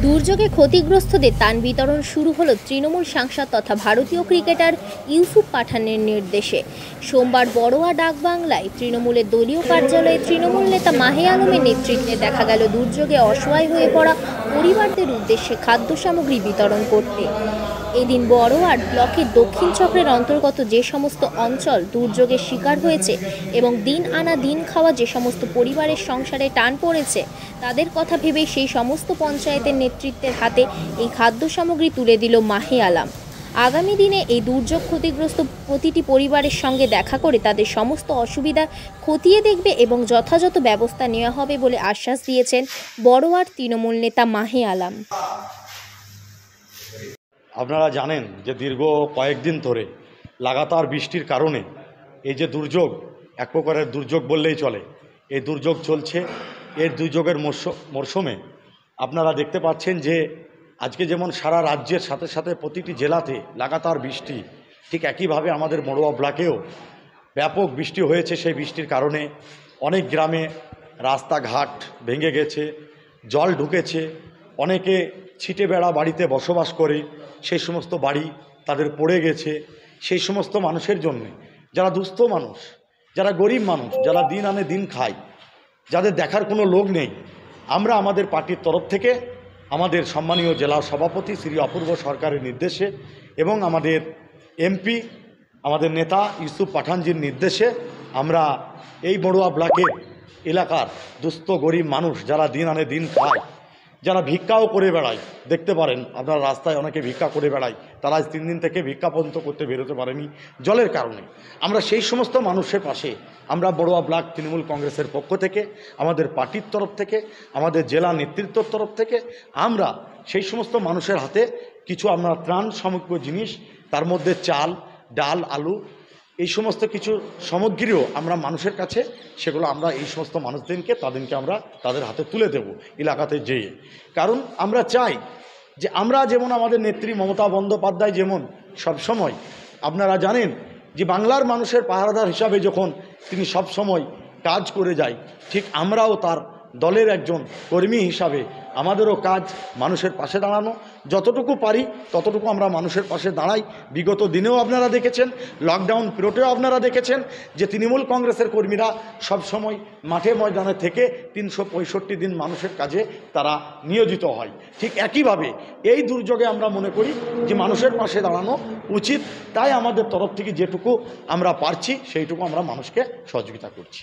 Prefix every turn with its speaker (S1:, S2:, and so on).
S1: দুর্যোগে ক্ষতিগ্রস্তদের ত্রাণ বিতরণ শুরু হলো তৃণমূল সাংসদ তথা ভারতীয় ক্রিকেটার ইউসুফ পাঠানের নির্দেশে। সোমবার বড়োয়া ডাকবাংলায় তৃণমূলের দলীয় কার্যালয়ে তৃণমূল নেতা মাহে আলমের নেতৃত্বে দেখা গেল দুর্যোগে অসহায় হয়ে পড়া পরিবারদের উদ্দেশ্যে খাদ্য সামগ্রী বিতরণ করতে। এদিন বড়োয়ার ব্লকের দক্ষিণ চক্রের অন্তর্গত যে সমস্ত অঞ্চল দুর্যোগের শিকার হয়েছে এবং দিন আনা দিন খাওয়া যে সমস্ত পরিবারের সংসারে টান পড়েছে, তাদের কথা ভেবেই সেই সমস্ত পঞ্চায়েতের নেতৃত্বের হাতে এই খাদ্য সামগ্রী তুলে দিল মাহে আলম। আগামী দিনে এই দুর্যোগ ক্ষতিগ্রস্ত প্রতিটি পরিবারের সঙ্গে দেখা করে তাদের সমস্ত অসুবিধা খতিয়ে দেখবে এবং যথাযথ ব্যবস্থা নেওয়া হবে বলে আশ্বাস দিয়েছেন বড়োয়ার তৃণমূল নেতা মাহে আলম।
S2: আপনারা জানেন যে দীর্ঘ কয়েকদিন ধরে লাগাতার বৃষ্টির কারণে এই যে দুর্যোগ, এক প্রকারের দুর্যোগ বললেই চলে, এই দুর্যোগ চলছে। এর দুর্যোগের মরশুমে আপনারা দেখতে পাচ্ছেন যে আজকে যেমন সারা রাজ্যের সাথে সাথে প্রতিটি জেলাতে লাগাতার বৃষ্টি, ঠিক একইভাবে আমাদের বড়োয়া ব্লকেও ব্যাপক বৃষ্টি হয়েছে। সেই বৃষ্টির কারণে অনেক গ্রামে রাস্তাঘাট ভেঙে গেছে, জল ঢুকেছে, অনেকে ছিটে বেড়া বাড়িতে বসবাস করে সেই সমস্ত বাড়ি তাদের পড়ে গেছে। সেই সমস্ত মানুষের জন্য, যারা দুস্থ মানুষ, যারা গরিব মানুষ, যারা দিন আনে দিন খায়, যাদের দেখার কোনো লোক নেই, আমরা আমাদের পার্টির তরফ থেকে আমাদের সম্মানীয় জেলা সভাপতি শ্রী অপূর্ব সরকারের নির্দেশে এবং আমাদের এমপি আমাদের নেতা ইউসুফ পাঠানজির নির্দেশে আমরা এই বড়োয়া ব্লকের এলাকার দুস্থ গরিব মানুষ, যারা দিন আনে দিন খায়, যারা ভিক্ষাও করে বেড়ায়, দেখতে পারেন আপনারা রাস্তায় অনেকে ভিক্ষা করে বেড়ায়, তারা আজ 3 দিন থেকে ভিক্ষা পর্যন্ত করতে বেরোতে পারেনি জলের কারণে। আমরা সেই সমস্ত মানুষের পাশে আমরা বড়োয়া ব্লক তৃণমূল কংগ্রেসের পক্ষ থেকে, আমাদের পার্টির তরফ থেকে, আমাদের জেলা নেতৃত্বের তরফ থেকে আমরা সেই সমস্ত মানুষের হাতে কিছু আমরা ত্রাণ সামগ্রী জিনিস, তার মধ্যে চাল, ডাল, আলু, এই সমস্ত কিছু সামগ্রীও আমরা মানুষের কাছে, সেগুলো আমরা এই সমস্ত মানুষদেরকে আমরা তাদের হাতে তুলে দেব এলাকাতে যেয়ে। কারণ আমরা চাই যে আমরা যেমন আমাদের নেত্রী মমতা বন্দ্যোপাধ্যায় যেমন সবসময়, আপনারা জানেন যে বাংলার মানুষের পাহারাদার হিসাবে যখন তিনি সবসময় কাজ করে যায়, ঠিক আমরাও তার দলের একজন কর্মী হিসাবে আমাদেরও কাজ মানুষের পাশে দাঁড়ানো। যতটুকু পারি ততটুকু আমরা মানুষের পাশে দাঁড়াই। বিগত দিনেও আপনারা দেখেছেন, লকডাউন পিরিয়ডেও আপনারা দেখেছেন যে তৃণমূল কংগ্রেসের কর্মীরা সবসময় মাঠে ময়দানে থেকে 365 দিন মানুষের কাজে তারা নিয়োজিত হয়। ঠিক একইভাবে এই দুর্যোগে আমরা মনে করি যে মানুষের পাশে দাঁড়ানো উচিত, তাই আমাদের তরফ থেকে যেটুকু আমরা পারছি সেইটুকু আমরা মানুষকে সহযোগিতা করছি।